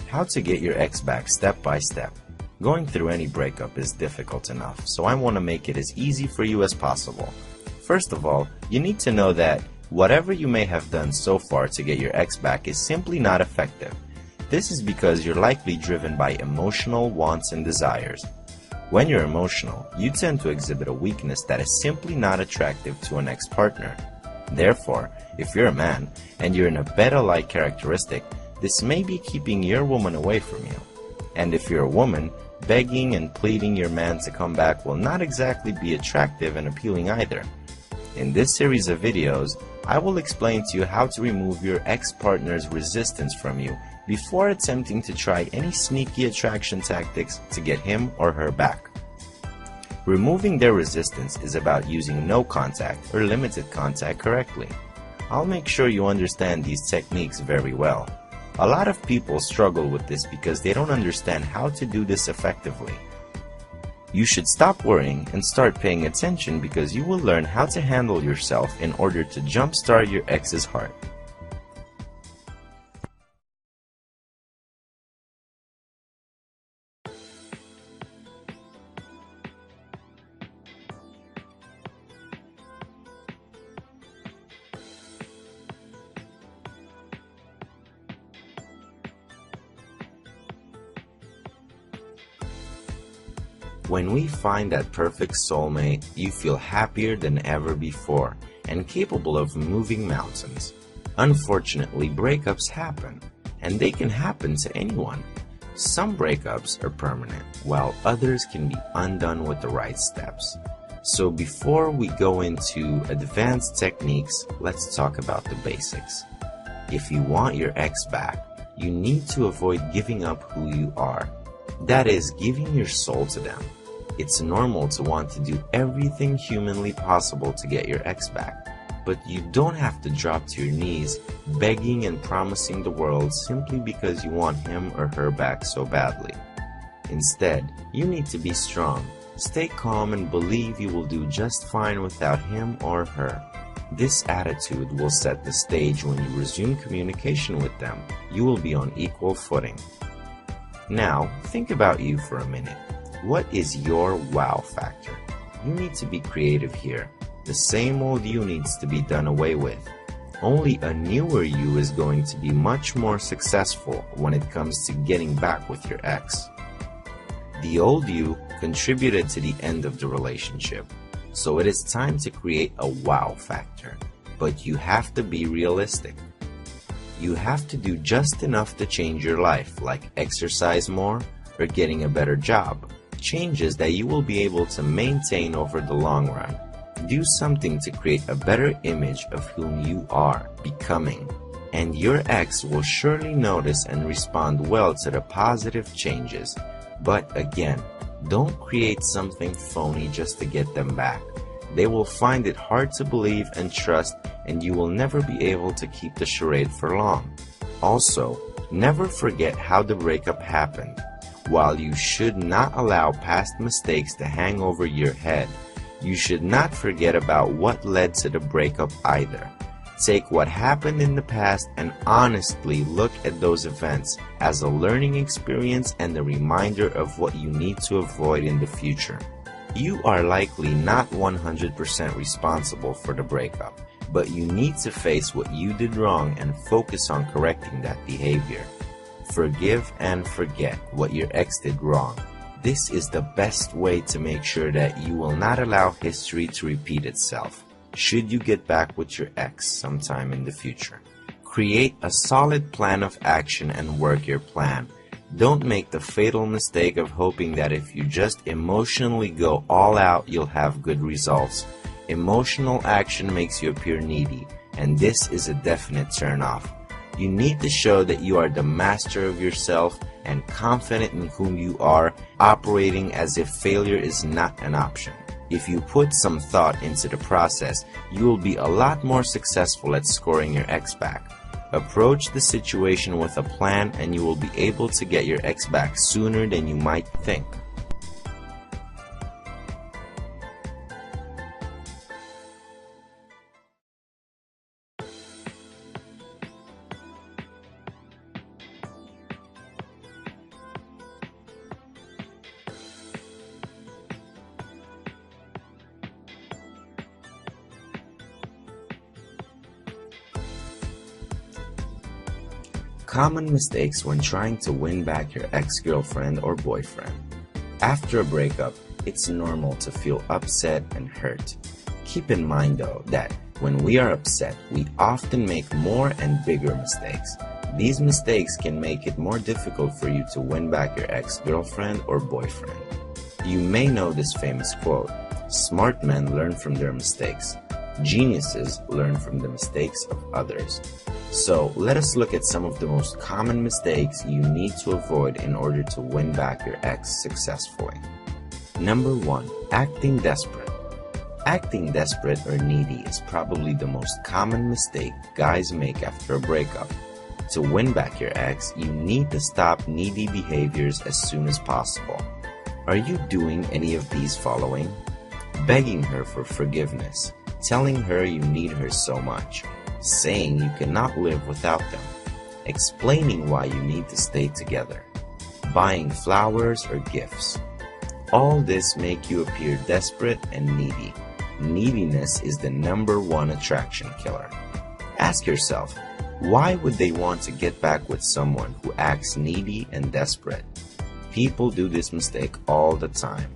How to get your ex back step by step. Going through any breakup is difficult enough, so I want to make it as easy for you as possible. First of all, you need to know that whatever you may have done so far to get your ex back is simply not effective. This is because you're likely driven by emotional wants and desires. When you're emotional, you tend to exhibit a weakness that is simply not attractive to an ex-partner. Therefore, if you're a man and you're in a beta-like characteristic, this may be keeping your woman away from you. And if you're a woman, begging and pleading your man to come back will not exactly be attractive and appealing either. In this series of videos, I will explain to you how to remove your ex-partner's resistance from you before attempting to try any sneaky attraction tactics to get him or her back. Removing their resistance is about using no contact or limited contact correctly. I'll make sure you understand these techniques very well. A lot of people struggle with this because they don't understand how to do this effectively. You should stop worrying and start paying attention because you will learn how to handle yourself in order to jumpstart your ex's heart. When we find that perfect soulmate, you feel happier than ever before and capable of moving mountains. Unfortunately, breakups happen, and they can happen to anyone. Some breakups are permanent, while others can be undone with the right steps. So before we go into advanced techniques, let's talk about the basics. If you want your ex back, you need to avoid giving up who you are. That is, giving your soul to them. It's normal to want to do everything humanly possible to get your ex back, but you don't have to drop to your knees begging and promising the world simply because you want him or her back so badly. Instead, you need to be strong, stay calm, and believe you will do just fine without him or her. This attitude will set the stage when you resume communication with them. You will be on equal footing. Now, think about you for a minute. What is your wow factor? You need to be creative here. The same old you needs to be done away with. Only a newer you is going to be much more successful when it comes to getting back with your ex. The old you contributed to the end of the relationship, so it is time to create a wow factor. But you have to be realistic. You have to do just enough to change your life, like exercise more or getting a better job. Changes that you will be able to maintain over the long run. Do something to create a better image of whom you are becoming, and your ex will surely notice and respond well to the positive changes. But again, don't create something phony just to get them back. They will find it hard to believe and trust, and you will never be able to keep the charade for long. Also, never forget how the breakup happened. While you should not allow past mistakes to hang over your head, you should not forget about what led to the breakup either. Take what happened in the past and honestly look at those events as a learning experience and a reminder of what you need to avoid in the future. You are likely not 100% responsible for the breakup, but you need to face what you did wrong and focus on correcting that behavior. Forgive and forget what your ex did wrong. This is the best way to make sure that you will not allow history to repeat itself, should you get back with your ex sometime in the future. Create a solid plan of action and work your plan. Don't make the fatal mistake of hoping that if you just emotionally go all out, you'll have good results. Emotional action makes you appear needy, and this is a definite turn-off. You need to show that you are the master of yourself and confident in whom you are, operating as if failure is not an option. If you put some thought into the process, you will be a lot more successful at scoring your ex back. Approach the situation with a plan and you will be able to get your ex back sooner than you might think. Common mistakes when trying to win back your ex-girlfriend or boyfriend. After a breakup, it's normal to feel upset and hurt. Keep in mind though that when we are upset, we often make more and bigger mistakes. These mistakes can make it more difficult for you to win back your ex-girlfriend or boyfriend. You may know this famous quote, "Smart men learn from their mistakes. Geniuses learn from the mistakes of others." So let us look at some of the most common mistakes you need to avoid in order to win back your ex successfully. Number 1. Acting desperate. Acting desperate or needy is probably the most common mistake guys make after a breakup. To win back your ex, you need to stop needy behaviors as soon as possible. Are you doing any of these following? Begging her for forgiveness, telling her you need her so much, saying you cannot live without them, explaining why you need to stay together, buying flowers or gifts. All this make you appear desperate and needy. Neediness is the #1 attraction killer. Ask yourself, why would they want to get back with someone who acts needy and desperate? People do this mistake all the time.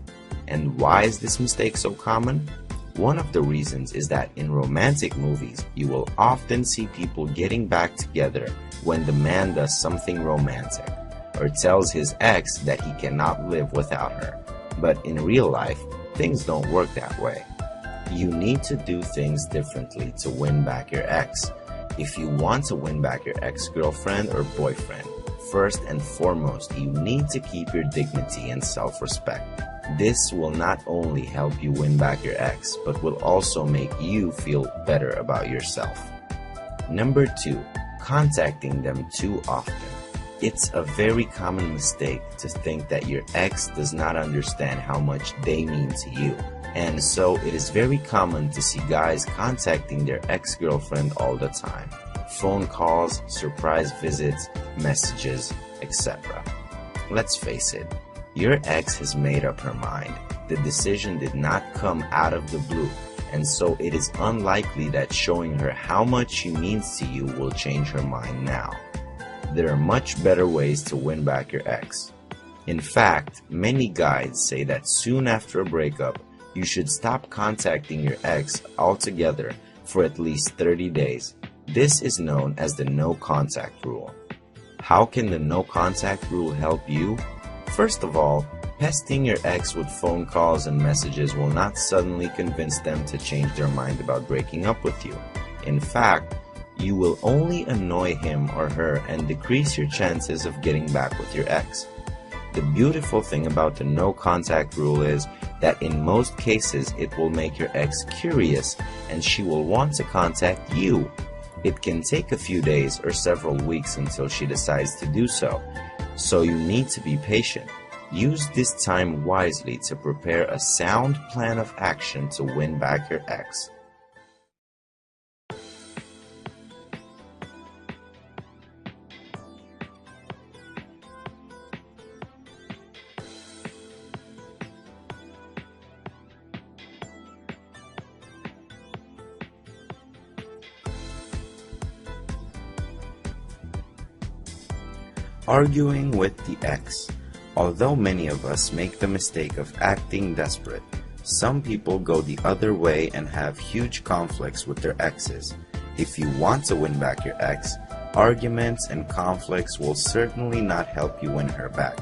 And why is this mistake so common? One of the reasons is that in romantic movies, you will often see people getting back together when the man does something romantic or tells his ex that he cannot live without her. But in real life, things don't work that way. You need to do things differently to win back your ex. If you want to win back your ex-girlfriend or boyfriend, first and foremost, you need to keep your dignity and self-respect. This will not only help you win back your ex, but will also make you feel better about yourself. Number 2, contacting them too often. It's a very common mistake to think that your ex does not understand how much they mean to you. And so it is very common to see guys contacting their ex-girlfriend all the time. Phone calls, surprise visits, messages, etc. Let's face it, your ex has made up her mind. The decision did not come out of the blue, and so it is unlikely that showing her how much she means to you will change her mind now. There are much better ways to win back your ex. In fact, many guides say that soon after a breakup, you should stop contacting your ex altogether for at least 30 days. This is known as the no contact rule. How can the no contact rule help you? First of all, pestering your ex with phone calls and messages will not suddenly convince them to change their mind about breaking up with you. In fact, you will only annoy him or her and decrease your chances of getting back with your ex. The beautiful thing about the no contact rule is that in most cases it will make your ex curious and she will want to contact you. It can take a few days or several weeks until she decides to do so, so you need to be patient. Use this time wisely to prepare a sound plan of action to win back your ex. Arguing with the ex. Although many of us make the mistake of acting desperate, some people go the other way and have huge conflicts with their exes. If you want to win back your ex, arguments and conflicts will certainly not help you win her back.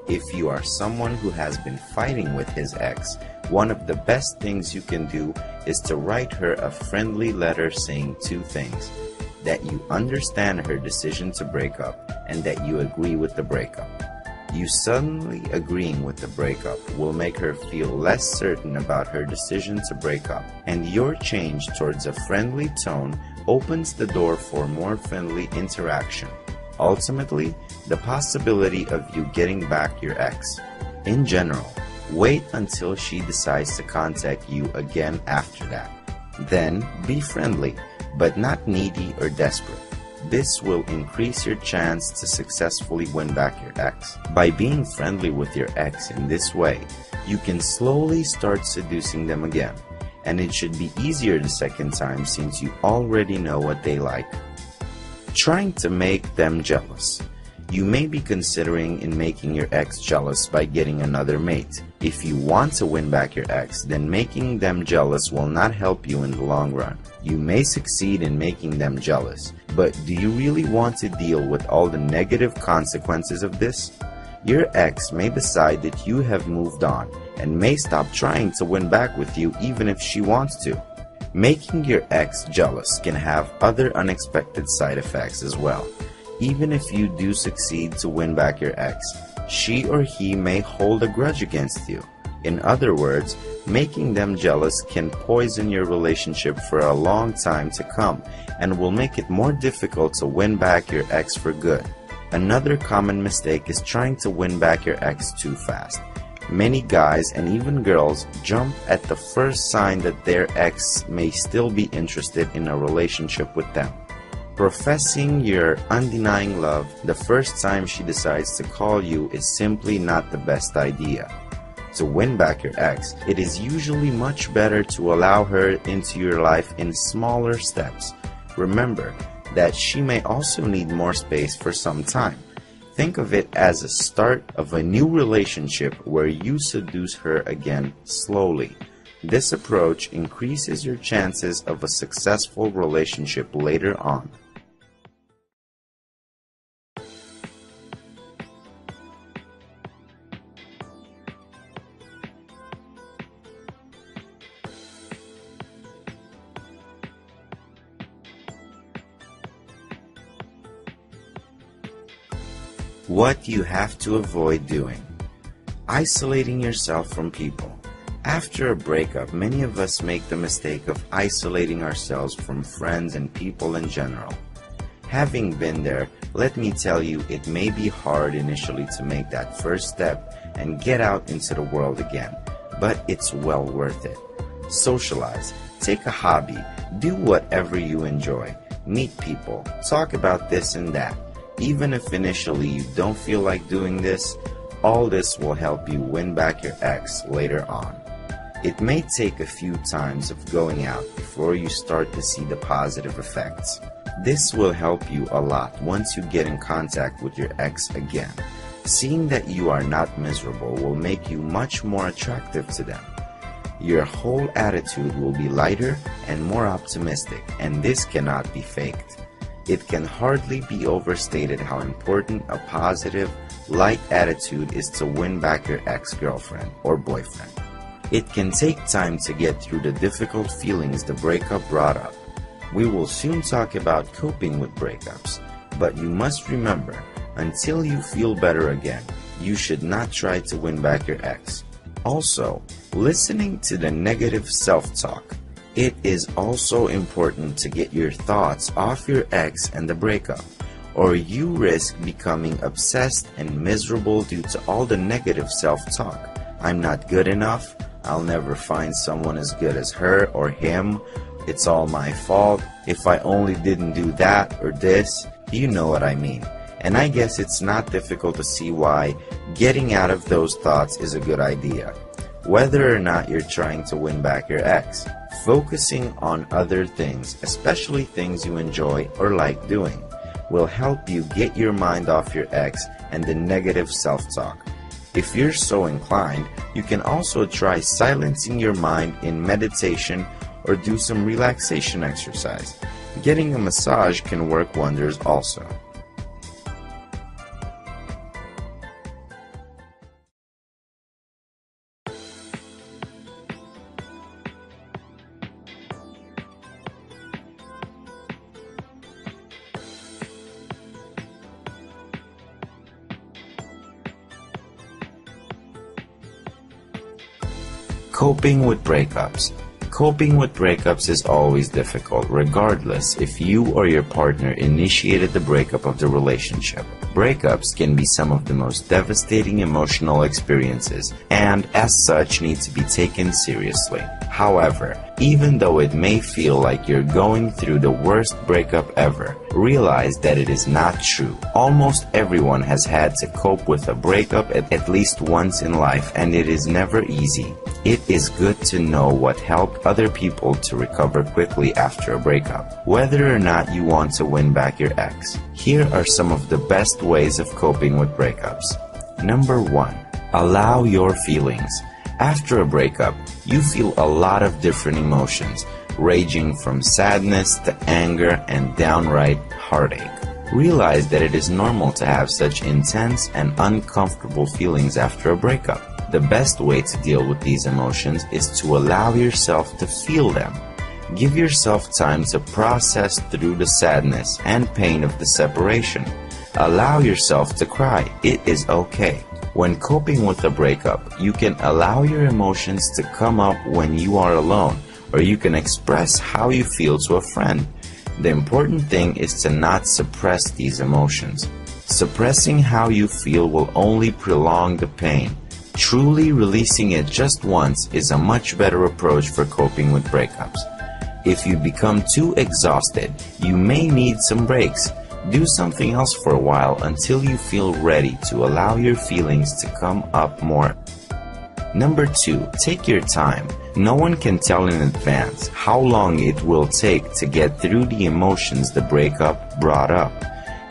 If you are someone who has been fighting with his ex, one of the best things you can do is to write her a friendly letter saying 2 things: that you understand her decision to break up and that you agree with the breakup. You suddenly agreeing with the breakup will make her feel less certain about her decision to break up, and your change towards a friendly tone opens the door for more friendly interaction. Ultimately, the possibility of you getting back your ex. In general, wait until she decides to contact you again after that. Then be friendly, but not needy or desperate. This will increase your chance to successfully win back your ex. By being friendly with your ex in this way, you can slowly start seducing them again, and it should be easier the second time since you already know what they like. Trying to make them jealous. You may be considering in making your ex jealous by getting another mate. If you want to win back your ex, then making them jealous will not help you in the long run. You may succeed in making them jealous, but do you really want to deal with all the negative consequences of this? Your ex may decide that you have moved on and may stop trying to win back with you even if she wants to. Making your ex jealous can have other unexpected side effects as well. Even if you do succeed to win back your ex, she or he may hold a grudge against you. In other words, making them jealous can poison your relationship for a long time to come and will make it more difficult to win back your ex for good. Another common mistake is trying to win back your ex too fast. Many guys and even girls jump at the first sign that their ex may still be interested in a relationship with them. Professing your undenying love the first time she decides to call you is simply not the best idea. To win back your ex, it is usually much better to allow her into your life in smaller steps. Remember that she may also need more space for some time. Think of it as a start of a new relationship where you seduce her again slowly. This approach increases your chances of a successful relationship later on. What you have to avoid doing. Isolating yourself from people. After a breakup, many of us make the mistake of isolating ourselves from friends and people in general. Having been there, let me tell you, it may be hard initially to make that first step and get out into the world again, but it's well worth it. Socialize, take a hobby, do whatever you enjoy, meet people, talk about this and that. Even if initially you don't feel like doing this, all this will help you win back your ex later on. It may take a few times of going out before you start to see the positive effects. This will help you a lot once you get in contact with your ex again. Seeing that you are not miserable will make you much more attractive to them. Your whole attitude will be lighter and more optimistic, and this cannot be faked. It can hardly be overstated how important a positive, light attitude is to win back your ex-girlfriend or boyfriend. It can take time to get through the difficult feelings the breakup brought up. We will soon talk about coping with breakups, but you must remember, until you feel better again, you should not try to win back your ex. Also, listening to the negative self-talk. It is also important to get your thoughts off your ex and the breakup, or you risk becoming obsessed and miserable due to all the negative self-talk. I'm not good enough. I'll never find someone as good as her or him. It's all my fault. If I only didn't do that or this, you know what I mean. And I guess it's not difficult to see why getting out of those thoughts is a good idea. Whether or not you're trying to win back your ex, focusing on other things, especially things you enjoy or like doing, will help you get your mind off your ex and the negative self-talk. If you're so inclined, you can also try silencing your mind in meditation or do some relaxation exercise. Getting a massage can work wonders also. Coping with breakups. Coping with breakups is always difficult, regardless if you or your partner initiated the breakup of the relationship. Breakups can be some of the most devastating emotional experiences, and as such need to be taken seriously. However, even though it may feel like you're going through the worst breakup ever, realize that it is not true. Almost everyone has had to cope with a breakup at least once in life, and it is never easy. It is good to know what helped other people to recover quickly after a breakup. Whether or not you want to win back your ex, here are some of the best ways of coping with breakups. Number 1. Allow your feelings. After a breakup, you feel a lot of different emotions, ranging from sadness to anger and downright heartache. Realize that it is normal to have such intense and uncomfortable feelings after a breakup. The best way to deal with these emotions is to allow yourself to feel them. Give yourself time to process through the sadness and pain of the separation. Allow yourself to cry. It is okay. When coping with a breakup, you can allow your emotions to come up when you are alone, or you can express how you feel to a friend. The important thing is to not suppress these emotions. Suppressing how you feel will only prolong the pain. Truly releasing it just once is a much better approach for coping with breakups. If you become too exhausted, you may need some breaks. Do something else for a while until you feel ready to allow your feelings to come up more. Number 2, take your time. No one can tell in advance how long it will take to get through the emotions the breakup brought up.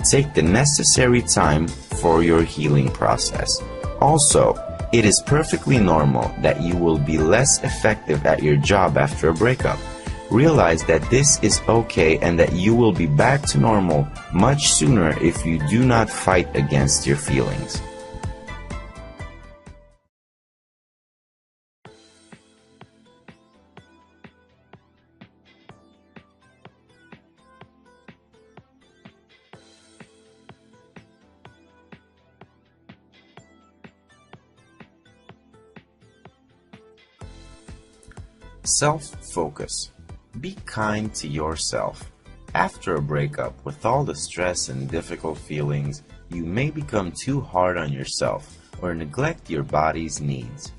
Take the necessary time for your healing process. Also, it is perfectly normal that you will be less effective at your job after a breakup. Realize that this is okay and that you will be back to normal much sooner if you do not fight against your feelings. Self-focus. Be kind to yourself. After a breakup, with all the stress and difficult feelings, you may become too hard on yourself or neglect your body's needs.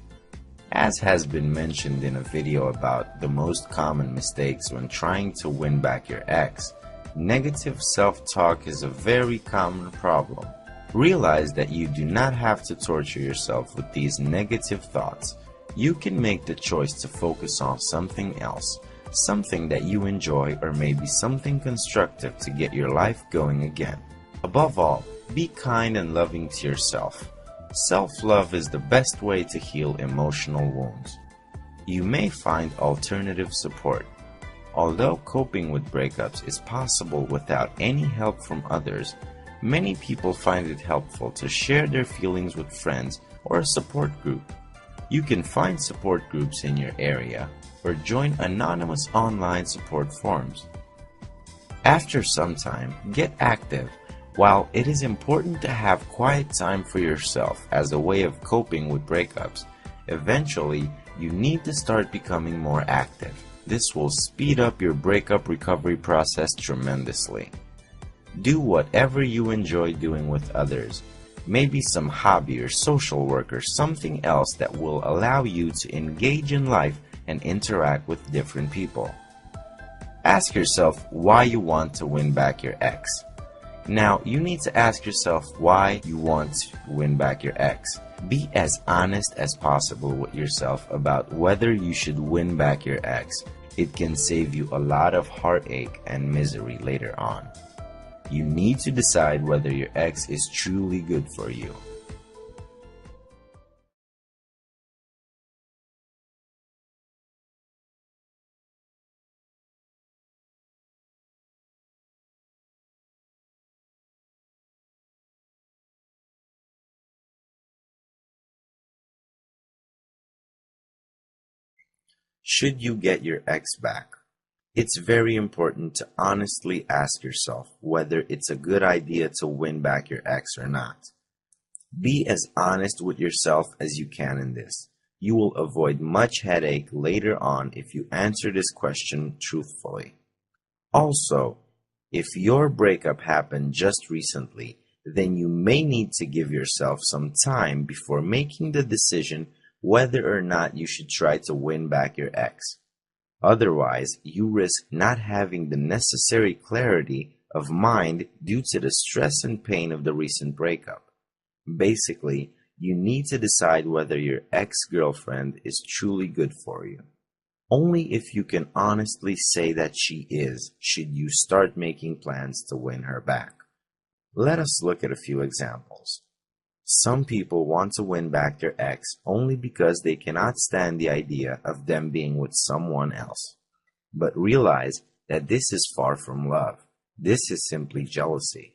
As has been mentioned in a video about the most common mistakes when trying to win back your ex, negative self-talk is a very common problem. Realize that you do not have to torture yourself with these negative thoughts. You can make the choice to focus on something else, something that you enjoy, or maybe something constructive to get your life going again. Above all, be kind and loving to yourself. Self-love is the best way to heal emotional wounds. You may find alternative support. Although coping with breakups is possible without any help from others, many people find it helpful to share their feelings with friends or a support group. You can find support groups in your area or join anonymous online support forums. After some time, get active. While it is important to have quiet time for yourself as a way of coping with breakups, eventually you need to start becoming more active. This will speed up your breakup recovery process tremendously. Do whatever you enjoy doing with others. Maybe some hobby or social work or something else that will allow you to engage in life and interact with different people. Ask yourself why you want to win back your ex. Now, you need to ask yourself why you want to win back your ex. Be as honest as possible with yourself about whether you should win back your ex. It can save you a lot of heartache and misery later on. You need to decide whether your ex is truly good for you. Should you get your ex back? It's very important to honestly ask yourself whether it's a good idea to win back your ex or not. Be as honest with yourself as you can in this. You will avoid much headache later on if you answer this question truthfully. Also, if your breakup happened just recently, then you may need to give yourself some time before making the decision whether or not you should try to win back your ex. Otherwise, you risk not having the necessary clarity of mind due to the stress and pain of the recent breakup. Basically, You need to decide whether your ex-girlfriend is truly good for you. Only if you can honestly say that she is, should you start making plans to win her back. Let us look at a few examples. Some people want to win back their ex only because they cannot stand the idea of them being with someone else. But realize that this is far from love. This is simply jealousy.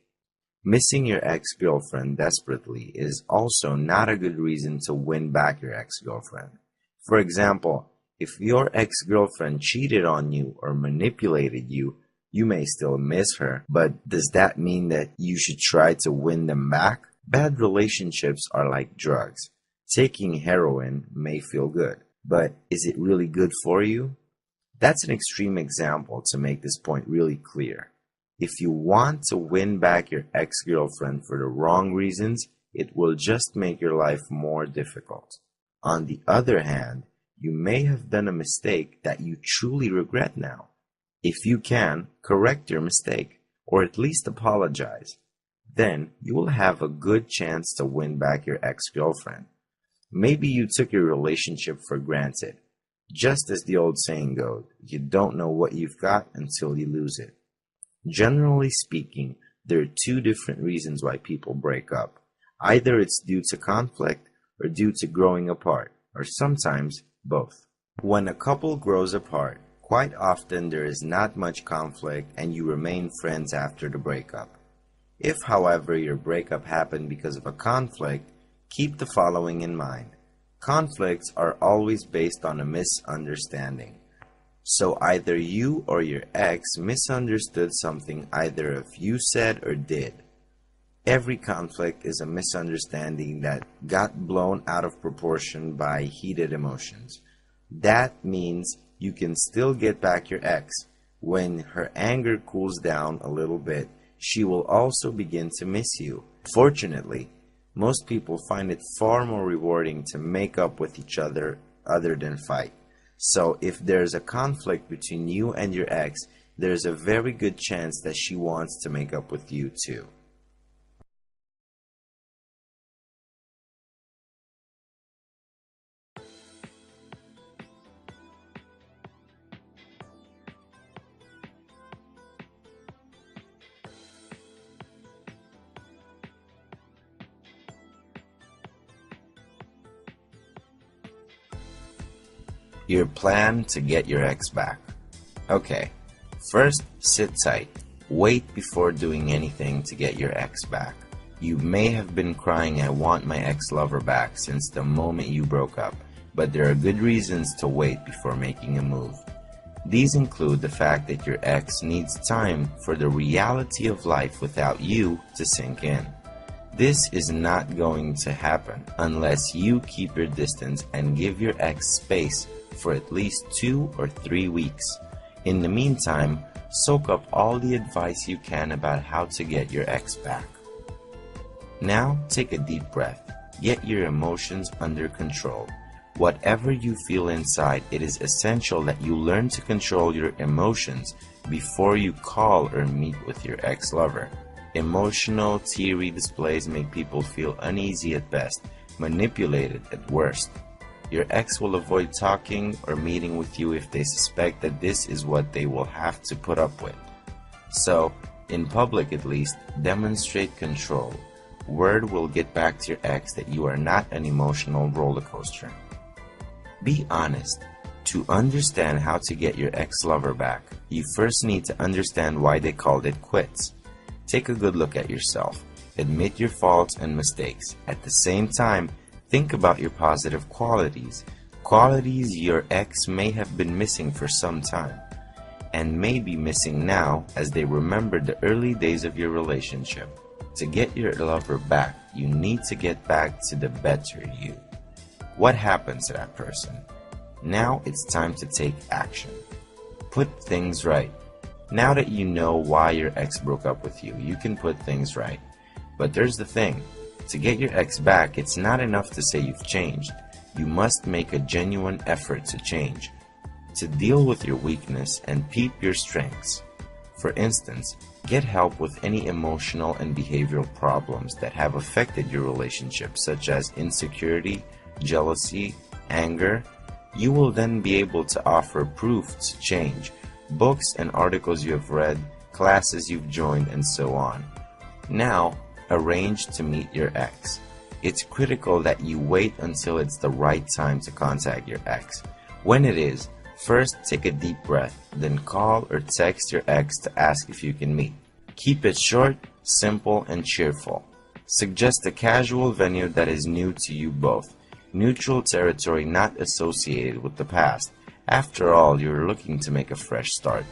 Missing your ex-girlfriend desperately is also not a good reason to win back your ex-girlfriend. For example, if your ex-girlfriend cheated on you or manipulated you, you may still miss her, but does that mean that you should try to win them back? Bad relationships are like drugs. Taking heroin may feel good, but is it really good for you? That's an extreme example to make this point really clear. If you want to win back your ex-girlfriend for the wrong reasons, it will just make your life more difficult. On the other hand, you may have done a mistake that you truly regret now. If you can, correct your mistake, or at least apologize. Then you will have a good chance to win back your ex-girlfriend. Maybe you took your relationship for granted. Just as the old saying goes, you don't know what you've got until you lose it. Generally speaking, there are two different reasons why people break up. Either it's due to conflict or due to growing apart, or sometimes both. When a couple grows apart, quite often there is not much conflict and you remain friends after the breakup. If, however, your breakup happened because of a conflict, keep the following in mind. Conflicts are always based on a misunderstanding. So either you or your ex misunderstood something either of you said or did. Every conflict is a misunderstanding that got blown out of proportion by heated emotions. That means you can still get back your ex. When her anger cools down a little bit, she will also begin to miss you. Fortunately, most people find it far more rewarding to make up with each other than fight. So if there's a conflict between you and your ex, there's a very good chance that she wants to make up with you too. Your plan to get your ex back. Okay, first sit tight. Wait before doing anything to get your ex back. You may have been crying, "I want my ex-lover back," since the moment you broke up, but there are good reasons to wait before making a move. These include the fact that your ex needs time for the reality of life without you to sink in. This is not going to happen unless you keep your distance and give your ex space for at least 2 or 3 weeks. In the meantime, soak up all the advice you can about how to get your ex back. Now take a deep breath. Get your emotions under control. Whatever you feel inside, it is essential that you learn to control your emotions before you call or meet with your ex-lover. Emotional, teary displays make people feel uneasy at best, manipulated at worst. Your ex will avoid talking or meeting with you if they suspect that this is what they will have to put up with. So, in public at least, demonstrate control. Word will get back to your ex that you are not an emotional roller coaster. Be honest. To understand how to get your ex-lover back, you first need to understand why they called it quits. Take a good look at yourself. Admit your faults and mistakes. At the same time, think about your positive qualities. Qualities your ex may have been missing for some time, and may be missing now as they remember the early days of your relationship. To get your lover back, you need to get back to the better you. What happened to that person? Now it's time to take action. Put things right. Now that you know why your ex broke up with you, you can put things right. But there's the thing. To get your ex back, it's not enough to say you've changed. You must make a genuine effort to change, to deal with your weakness and peep your strengths. For instance, get help with any emotional and behavioral problems that have affected your relationship, such as insecurity, jealousy, anger. You will then be able to offer proof to change, books and articles you have read, classes you've joined, and so on. Now, arrange to meet your ex. It's critical that you wait until it's the right time to contact your ex. When it is, first take a deep breath, then call or text your ex to ask if you can meet. Keep it short, simple, and cheerful. Suggest a casual venue that is new to you both. Neutral territory not associated with the past. After all, you're looking to make a fresh start.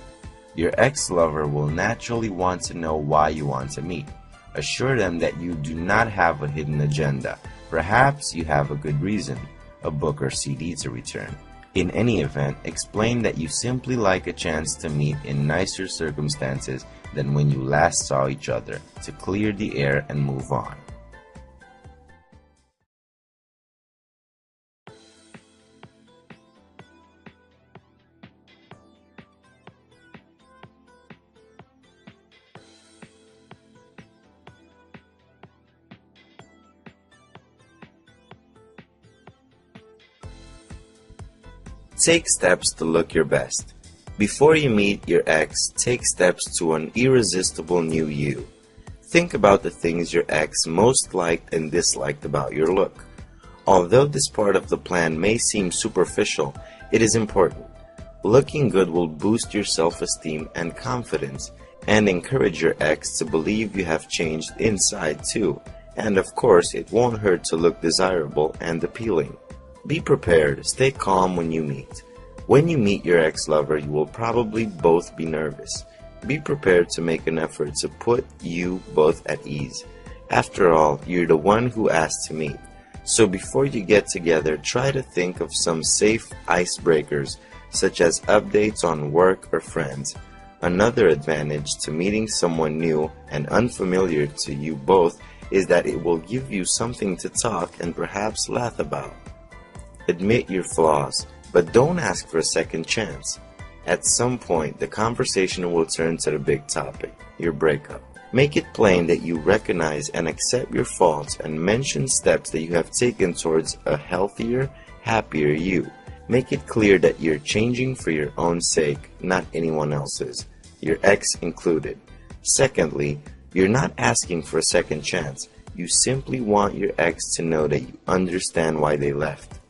Your ex-lover will naturally want to know why you want to meet. Assure them that you do not have a hidden agenda. Perhaps you have a good reason, a book or CD to return. In any event, explain that you simply like a chance to meet in nicer circumstances than when you last saw each other, to clear the air and move on. Take steps to look your best. Before you meet your ex, take steps to an irresistible new you. Think about the things your ex most liked and disliked about your look. Although this part of the plan may seem superficial, it is important. Looking good will boost your self-esteem and confidence, and encourage your ex to believe you have changed inside too. And of course, it won't hurt to look desirable and appealing. Be prepared, stay calm when you meet. When you meet your ex-lover, you will probably both be nervous. Be prepared to make an effort to put you both at ease. After all, you're the one who asked to meet. So before you get together, try to think of some safe icebreakers, such as updates on work or friends. Another advantage to meeting someone new and unfamiliar to you both is that it will give you something to talk and perhaps laugh about. Admit your flaws, but don't ask for a second chance. At some point, the conversation will turn to the big topic, your breakup. Make it plain that you recognize and accept your faults and mention steps that you have taken towards a healthier, happier you. Make it clear that you're changing for your own sake, not anyone else's, your ex included. Secondly, you're not asking for a second chance. You simply want your ex to know that you understand why they left.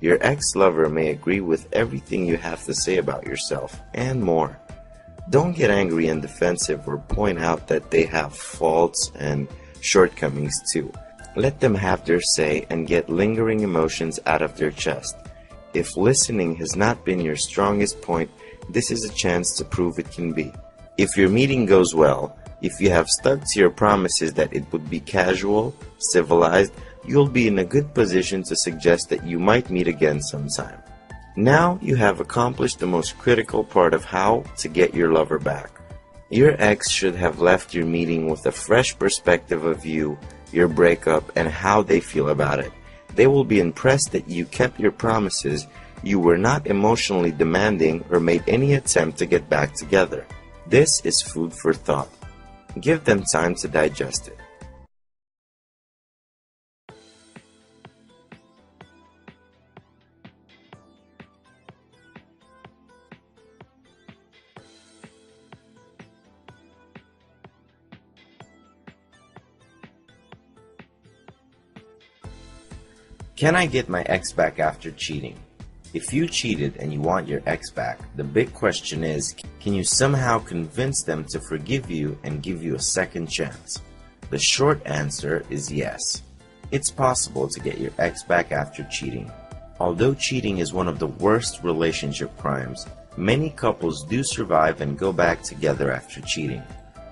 Your ex-lover may agree with everything you have to say about yourself, and more. Don't get angry and defensive or point out that they have faults and shortcomings too. Let them have their say and get lingering emotions out of their chest. If listening has not been your strongest point, this is a chance to prove it can be. If your meeting goes well, if you have stuck to your promises that it would be casual, civilized, you'll be in a good position to suggest that you might meet again sometime. Now you have accomplished the most critical part of how to get your lover back. Your ex should have left your meeting with a fresh perspective of you, your breakup, and how they feel about it. They will be impressed that you kept your promises, you were not emotionally demanding or made any attempt to get back together. This is food for thought. Give them time to digest it. Can I get my ex back after cheating? If you cheated and you want your ex back, the big question is, can you somehow convince them to forgive you and give you a second chance? The short answer is yes. It's possible to get your ex back after cheating. Although cheating is one of the worst relationship crimes, many couples do survive and go back together after cheating.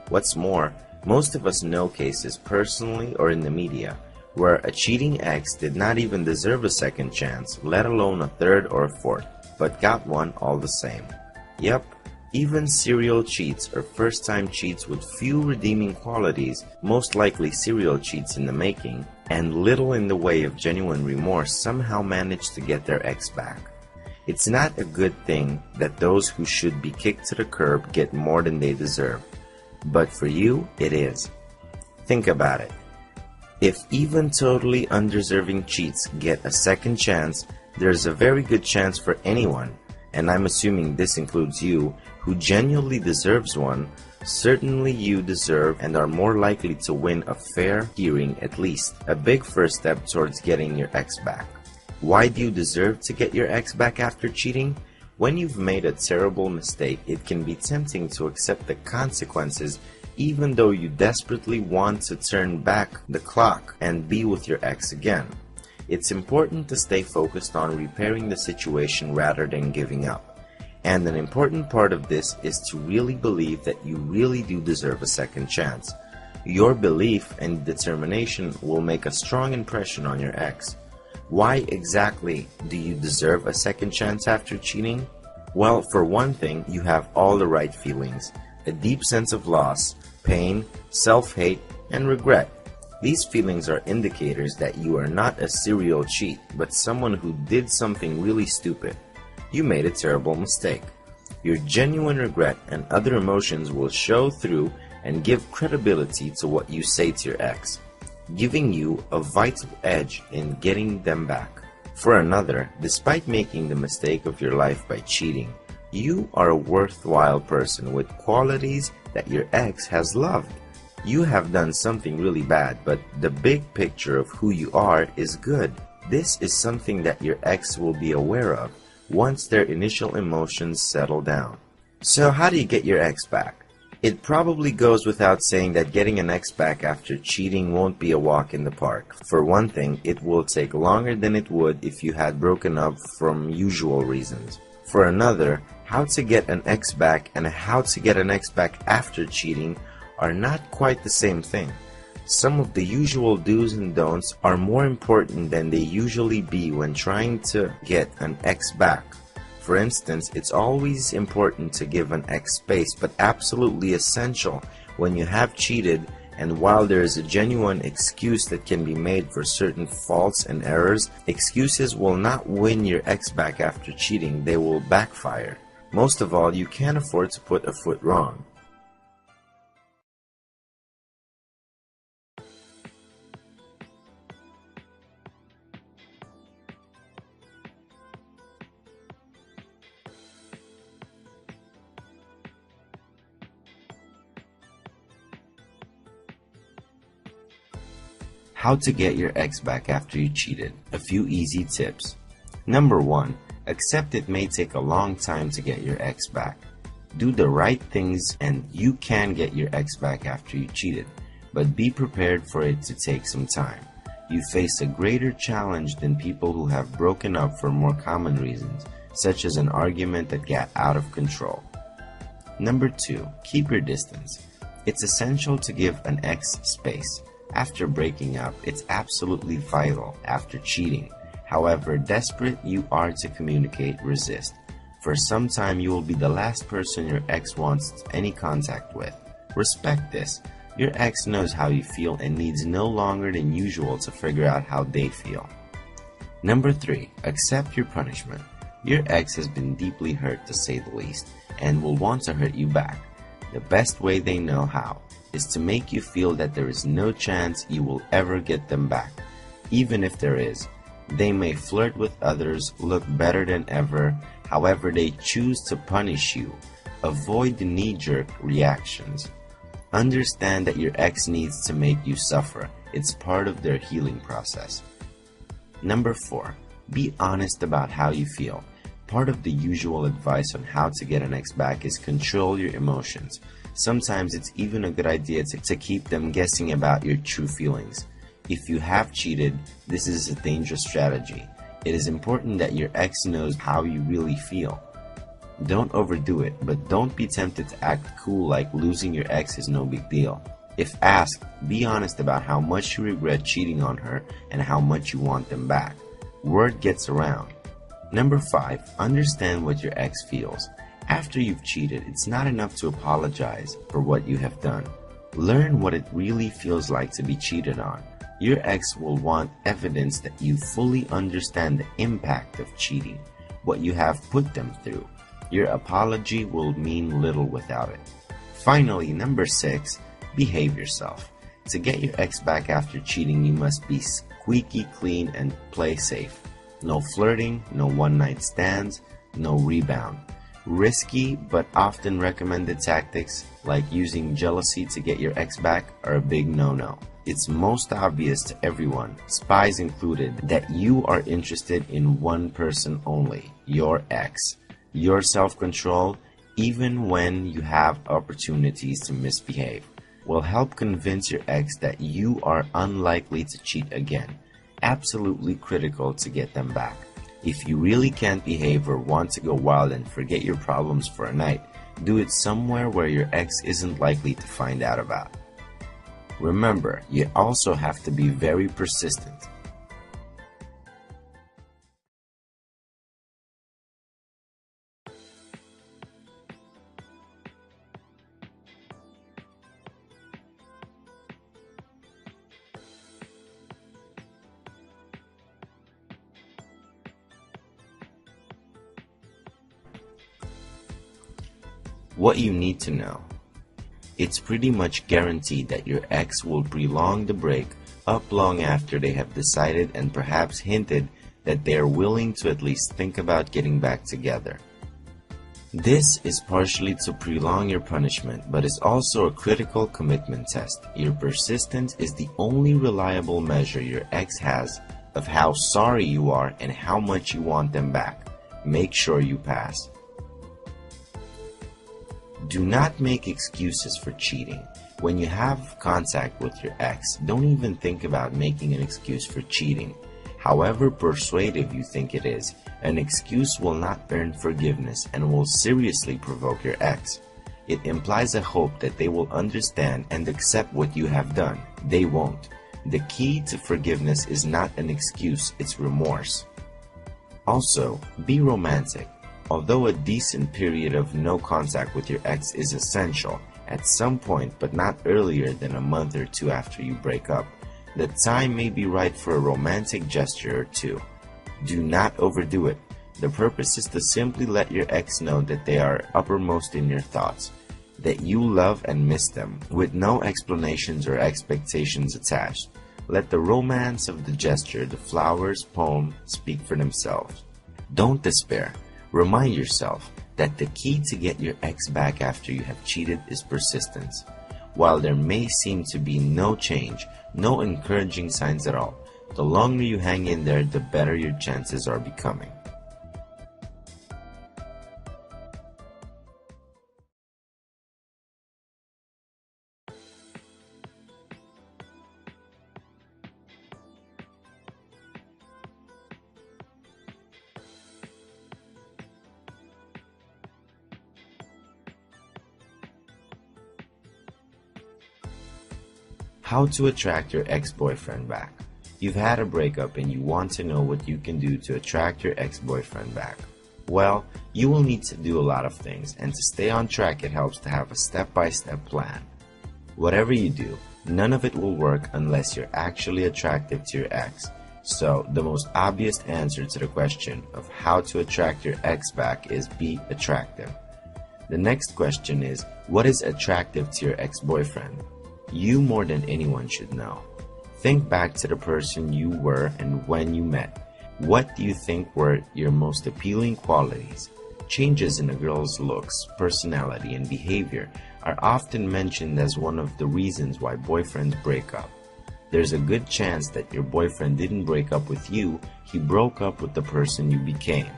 What's more, most of us know cases personally or in the media where a cheating ex did not even deserve a second chance, let alone a third or a fourth, but got one all the same. Yep, even serial cheats or first-time cheats with few redeeming qualities, most likely serial cheats in the making, and little in the way of genuine remorse somehow managed to get their ex back. It's not a good thing that those who should be kicked to the curb get more than they deserve. But for you, it is. Think about it. If even totally undeserving cheats get a second chance, there's a very good chance for anyone, and I'm assuming this includes you, who genuinely deserves one. Certainly you deserve and are more likely to win a fair hearing, at least a big first step towards getting your ex back. Why do you deserve to get your ex back after cheating? When you've made a terrible mistake, it can be tempting to accept the consequences even though you desperately want to turn back the clock and be with your ex again. It's important to stay focused on repairing the situation rather than giving up. And an important part of this is to really believe that you really do deserve a second chance. Your belief and determination will make a strong impression on your ex. Why exactly do you deserve a second chance after cheating? Well, for one thing, you have all the right feelings. A deep sense of loss, pain, self-hate, and regret. These feelings are indicators that you are not a serial cheat, but someone who did something really stupid. You made a terrible mistake. Your genuine regret and other emotions will show through and give credibility to what you say to your ex, giving you a vital edge in getting them back. For another, despite making the mistake of your life by cheating, you are a worthwhile person with qualities that your ex has loved. You have done something really bad, but the big picture of who you are is good. This is something that your ex will be aware of once their initial emotions settle down. So how do you get your ex back? It probably goes without saying that getting an ex back after cheating won't be a walk in the park. For one thing, it will take longer than it would if you had broken up from usual reasons. For another, how to get an ex back and how to get an ex back after cheating are not quite the same thing. Some of the usual do's and don'ts are more important than they usually be when trying to get an ex back. For instance, it's always important to give an ex space, but absolutely essential when you have cheated, and while there is a genuine excuse that can be made for certain faults and errors, excuses will not win your ex back after cheating, they will backfire. Most of all, you can't afford to put a foot wrong. How to get your ex back after you cheated. A few easy tips. Number 1. Accept it may take a long time to get your ex back. Do the right things and you can get your ex back after you cheated, but be prepared for it to take some time. You face a greater challenge than people who have broken up for more common reasons, such as an argument that got out of control. Number 2. Keep your distance. It's essential to give an ex space. After breaking up, it's absolutely vital after cheating. However desperate you are to communicate, resist. For some time you will be the last person your ex wants any contact with. Respect this. Your ex knows how you feel and needs no longer than usual to figure out how they feel. Number 3. Accept your punishment. Your ex has been deeply hurt, to say the least, and will want to hurt you back. The best way they know how is to make you feel that there is no chance you will ever get them back. Even if there is, they may flirt with others, look better than ever, however they choose to punish you. Avoid the knee-jerk reactions. Understand that your ex needs to make you suffer. It's part of their healing process. Number 4. Be honest about how you feel. Part of the usual advice on how to get an ex back is control your emotions. Sometimes it's even a good idea to keep them guessing about your true feelings. If you have cheated, this is a dangerous strategy. It is important that your ex knows how you really feel. Don't overdo it, but don't be tempted to act cool like losing your ex is no big deal. If asked, be honest about how much you regret cheating on her and how much you want them back. Word gets around. Number 5. Understand what your ex feels. After you've cheated, it's not enough to apologize for what you have done. Learn what it really feels like to be cheated on. Your ex will want evidence that you fully understand the impact of cheating. what you have put them through. Your apology will mean little without it. Finally, number 6, behave yourself. To get your ex back after cheating, you must be squeaky clean and play safe. No flirting, no one-night stands, no rebound. Risky but often recommended tactics like using jealousy to get your ex back are a big no-no. It's most obvious to everyone, spies included, that you are interested in one person only, your ex. Your self-control, even when you have opportunities to misbehave, will help convince your ex that you are unlikely to cheat again. Absolutely critical to get them back. If you really can't behave or want to go wild and forget your problems for a night, do it somewhere where your ex isn't likely to find out about. Remember, you also have to be very persistent. What you need to know. It's pretty much guaranteed that your ex will prolong the break up long after they have decided and perhaps hinted that they are willing to at least think about getting back together. This is partially to prolong your punishment, but is also a critical commitment test. Your persistence is the only reliable measure your ex has of how sorry you are and how much you want them back. Make sure you pass. Do not make excuses for cheating. When you have contact with your ex, don't even think about making an excuse for cheating. However persuasive you think it is, an excuse will not earn forgiveness and will seriously provoke your ex. It implies a hope that they will understand and accept what you have done. They won't. The key to forgiveness is not an excuse, it's remorse. Also, be romantic. Although a decent period of no contact with your ex is essential, at some point but not earlier than a month or two after you break up, the time may be right for a romantic gesture or two. Do not overdo it. The purpose is to simply let your ex know that they are uppermost in your thoughts, that you love and miss them, with no explanations or expectations attached. Let the romance of the gesture, the flowers, poem, speak for themselves. Don't despair. Remind yourself that the key to get your ex back after you have cheated is persistence. While there may seem to be no change, no encouraging signs at all, the longer you hang in there, the better your chances are becoming. How to attract your ex-boyfriend back. You've had a breakup and you want to know what you can do to attract your ex-boyfriend back. Well, you will need to do a lot of things, and to stay on track it helps to have a step-by-step plan. Whatever you do, none of it will work unless you're actually attractive to your ex. So, the most obvious answer to the question of how to attract your ex back is be attractive. The next question is, what is attractive to your ex-boyfriend? You more than anyone should know. Think back to the person you were and when you met. What do you think were your most appealing qualities? Changes in a girl's looks, personality, and behavior are often mentioned as one of the reasons why boyfriends break up. There's a good chance that your boyfriend didn't break up with you, he broke up with the person you became.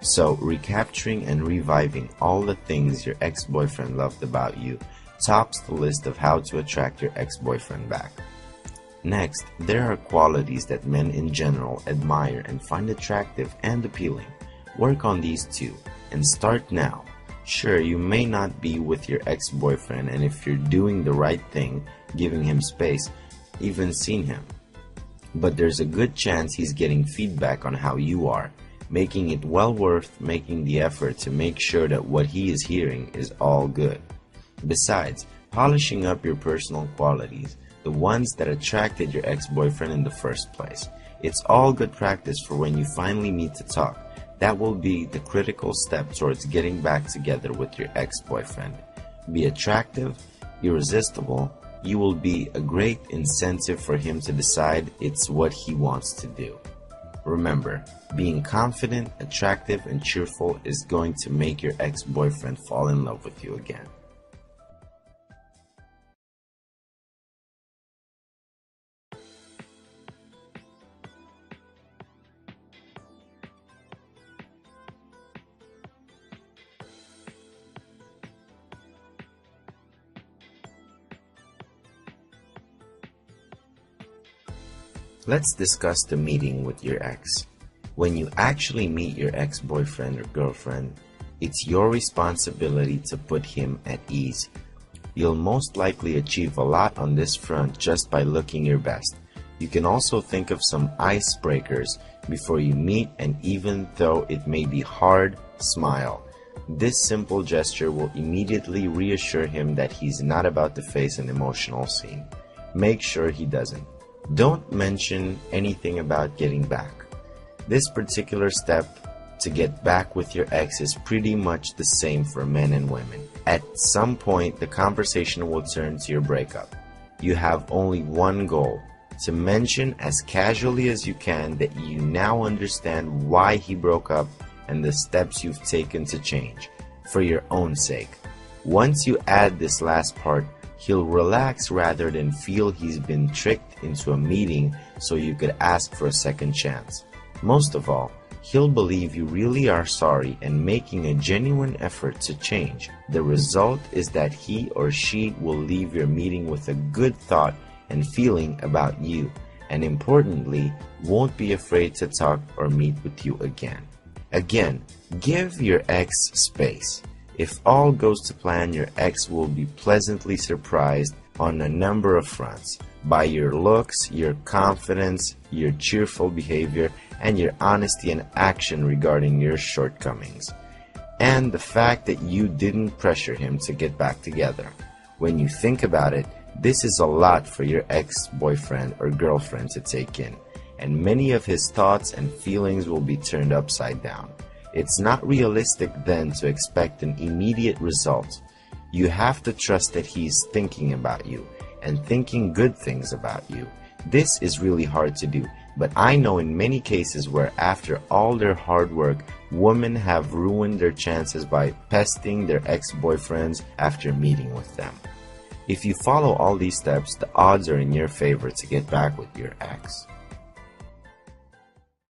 So, recapturing and reviving all the things your ex-boyfriend loved about you tops the list of how to attract your ex-boyfriend back. Next, there are qualities that men in general admire and find attractive and appealing. Work on these too, and start now. Sure, you may not be with your ex-boyfriend, and if you're doing the right thing, giving him space, even seen him. But there's a good chance he's getting feedback on how you are, making it well worth making the effort to make sure that what he is hearing is all good. Besides, polishing up your personal qualities, the ones that attracted your ex-boyfriend in the first place. It's all good practice for when you finally meet to talk. That will be the critical step towards getting back together with your ex-boyfriend. Be attractive, irresistible. You will be a great incentive for him to decide it's what he wants to do. Remember, being confident, attractive, and cheerful is going to make your ex-boyfriend fall in love with you again. Let's discuss the meeting with your ex. When you actually meet your ex-boyfriend or girlfriend, it's your responsibility to put him at ease. You'll most likely achieve a lot on this front just by looking your best. You can also think of some icebreakers before you meet, and even though it may be hard, smile. This simple gesture will immediately reassure him that he's not about to face an emotional scene. Make sure he doesn't. Don't mention anything about getting back. This particular step to get back with your ex is pretty much the same for men and women. At some point, the conversation will turn to your breakup. You have only one goal: to mention as casually as you can that you now understand why he broke up and the steps you've taken to change, for your own sake. Once you add this last part, he'll relax rather than feel he's been tricked into a meeting so you could ask for a second chance. Most of all, he'll believe you really are sorry and making a genuine effort to change. The result is that he or she will leave your meeting with a good thought and feeling about you, and importantly, won't be afraid to talk or meet with you again. Again, give your ex space. If all goes to plan, your ex will be pleasantly surprised on a number of fronts by your looks, your confidence, your cheerful behavior, and your honesty and action regarding your shortcomings. And the fact that you didn't pressure him to get back together. When you think about it, this is a lot for your ex-boyfriend or girlfriend to take in, and many of his thoughts and feelings will be turned upside down. It's not realistic then to expect an immediate result. You have to trust that he's thinking about you and thinking good things about you. This is really hard to do, but I know in many cases where after all their hard work, women have ruined their chances by pesting their ex-boyfriends after meeting with them. If you follow all these steps, the odds are in your favor to get back with your ex.